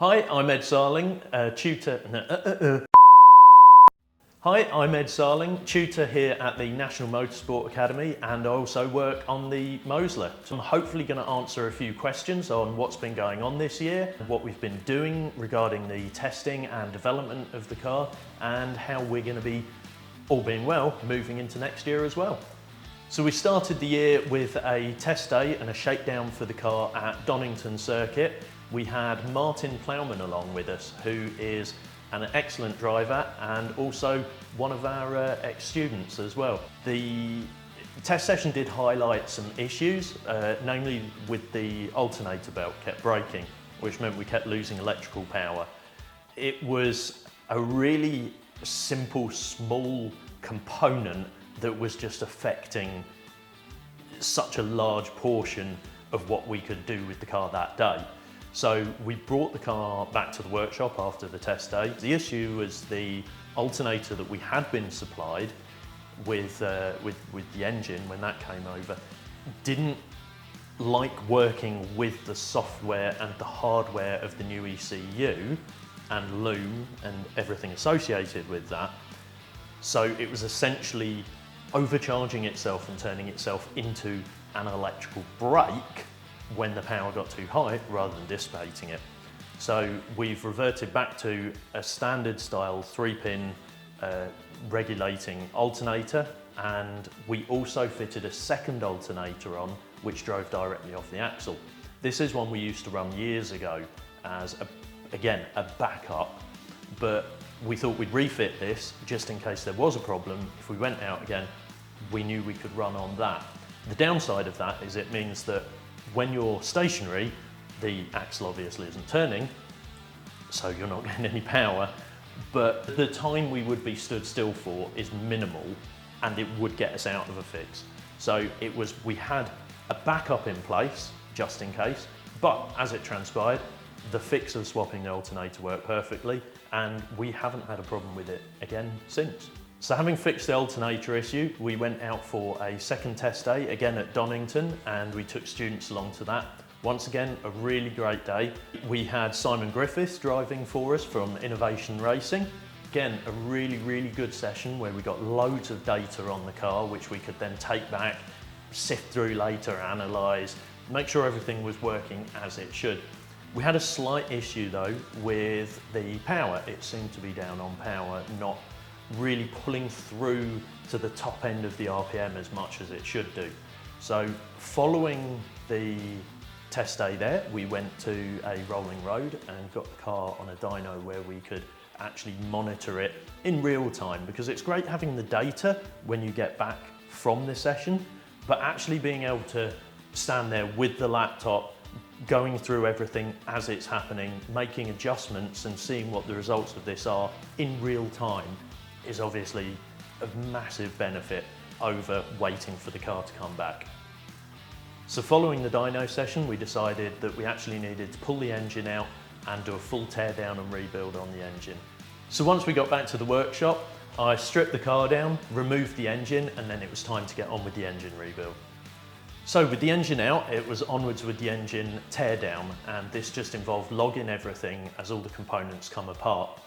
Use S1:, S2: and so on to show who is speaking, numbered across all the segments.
S1: Hi, I'm Ed Sarling, tutor. Hi, I'm Ed Sarling, tutor here at the National Motorsport Academy, and I also work on the Mosler. So I'm hopefully going to answer a few questions on what's been going on this year, what we've been doing regarding the testing and development of the car, and how we're going to be, all being well, moving into next year as well. So we started the year with a test day and a shakedown for the car at Donington Circuit. We had Martin Plowman along with us, who is an excellent driver and also one of our ex-students as well. The test session did highlight some issues, namely with the alternator belt kept breaking, which meant we kept losing electrical power. It was a really simple, small component that was just affecting such a large portion of what we could do with the car that day. So we brought the car back to the workshop after the test day. The issue was the alternator that we had been supplied with the engine when that came over didn't like working with the software and the hardware of the new ECU and loom and everything associated with that. So it was essentially overcharging itself and turning itself into an electrical brake when the power got too high rather than dissipating it. So we've reverted back to a standard style 3-pin regulating alternator, and we also fitted a second alternator on which drove directly off the axle. This is one we used to run years ago as, again, a backup, but we thought we'd refit this just in case there was a problem. If we went out again, we knew we could run on that. The downside of that is it means that when you're stationary, the axle obviously isn't turning, so you're not getting any power, but the time we would be stood still for is minimal and it would get us out of a fix. So we had a backup in place just in case, but as it transpired, the fix of swapping the alternator worked perfectly and we haven't had a problem with it again since. So having fixed the alternator issue, we went out for a second test day, again at Donington, and we took students along to that. Once again, a really great day. We had Simon Griffiths driving for us from Innovation Racing. Again, a really, really good session where we got loads of data on the car, which we could then take back, sift through later, analyse, make sure everything was working as it should. We had a slight issue though with the power. It seemed to be down on power, not really pulling through to the top end of the RPM as much as it should do. So following the test day there, we went to a rolling road and got the car on a dyno where we could actually monitor it in real time, because it's great having the data when you get back from the session, but actually being able to stand there with the laptop, going through everything as it's happening, making adjustments and seeing what the results of this are in real time is obviously of massive benefit over waiting for the car to come back. So following the dyno session, we decided that we actually needed to pull the engine out and do a full tear down and rebuild on the engine. So once we got back to the workshop, I stripped the car down, removed the engine, and then it was time to get on with the engine rebuild. So with the engine out, it was onwards with the engine tear down, and this just involved logging everything as all the components come apart.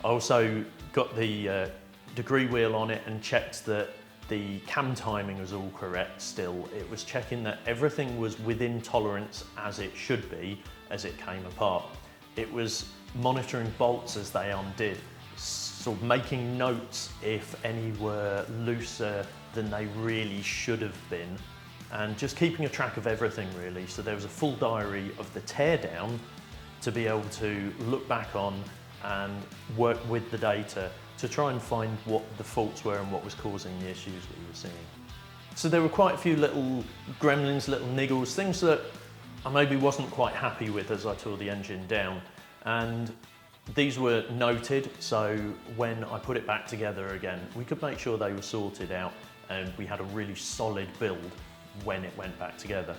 S1: I also got the degree wheel on it and checked that the cam timing was all correct still. It was checking that everything was within tolerance as it should be as it came apart. It was monitoring bolts as they undid, sort of making notes if any were looser than they really should have been, and just keeping a track of everything really. So there was a full diary of the teardown to be able to look back on and work with the data to try and find what the faults were and what was causing the issues we were seeing. So there were quite a few little gremlins, little niggles, things that I maybe wasn't quite happy with as I tore the engine down. And these were noted, so when I put it back together again, we could make sure they were sorted out and we had a really solid build when it went back together.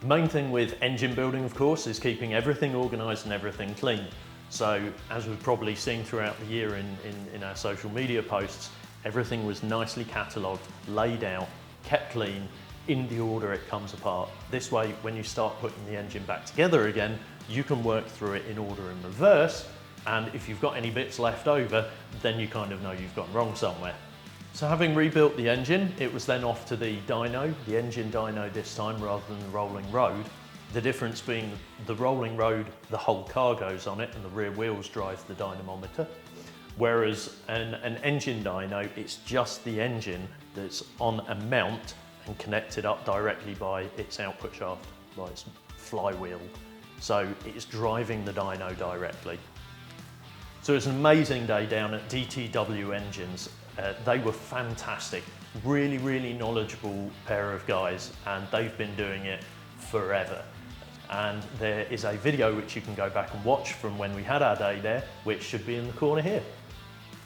S1: The main thing with engine building, of course, is keeping everything organised and everything clean. So as we've probably seen throughout the year in our social media posts, everything was nicely catalogued, laid out, kept clean, in the order it comes apart. This way, when you start putting the engine back together again, you can work through it in order in reverse, and if you've got any bits left over, then you kind of know you've gone wrong somewhere. So having rebuilt the engine, it was then off to the dyno, the engine dyno this time rather than the rolling road. The difference being the rolling road, the whole car goes on it and the rear wheels drive the dynamometer. Whereas an engine dyno, it's just the engine that's on a mount and connected up directly by its output shaft, by its flywheel. So it's driving the dyno directly. So it's an amazing day down at DTW Engines. They were fantastic, really, really knowledgeable pair of guys, and they've been doing it forever. And there is a video which you can go back and watch from when we had our day there, which should be in the corner here.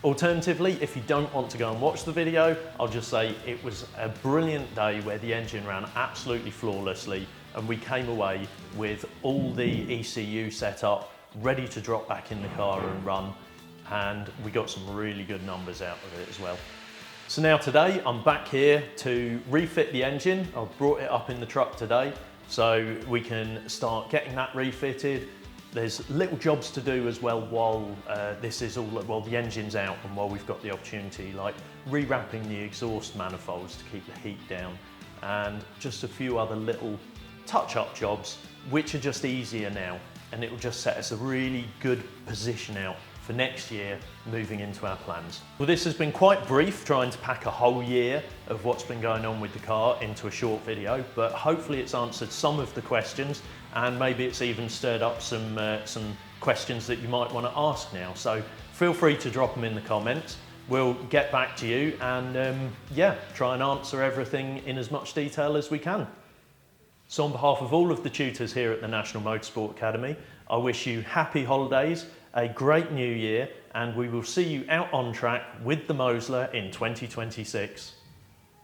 S1: Alternatively, if you don't want to go and watch the video, I'll just say it was a brilliant day where the engine ran absolutely flawlessly and we came away with all the ECU set up, ready to drop back in the car and run, and we got some really good numbers out of it as well. So now today I'm back here to refit the engine. I've brought it up in the truck today so we can start getting that refitted. There's little jobs to do as well while while the engine's out and while we've got the opportunity, like rewrapping the exhaust manifolds to keep the heat down, and just a few other little touch-up jobs which are just easier now, and it will just set us a really good position out for next year moving into our plans. Well, this has been quite brief, trying to pack a whole year of what's been going on with the car into a short video, but hopefully it's answered some of the questions, and maybe it's even stirred up some questions that you might want to ask now. So feel free to drop them in the comments. We'll get back to you and yeah, try and answer everything in as much detail as we can. So on behalf of all of the tutors here at the National Motorsport Academy, I wish you happy holidays, a great new year, and we will see you out on track with the Mosler in 2026.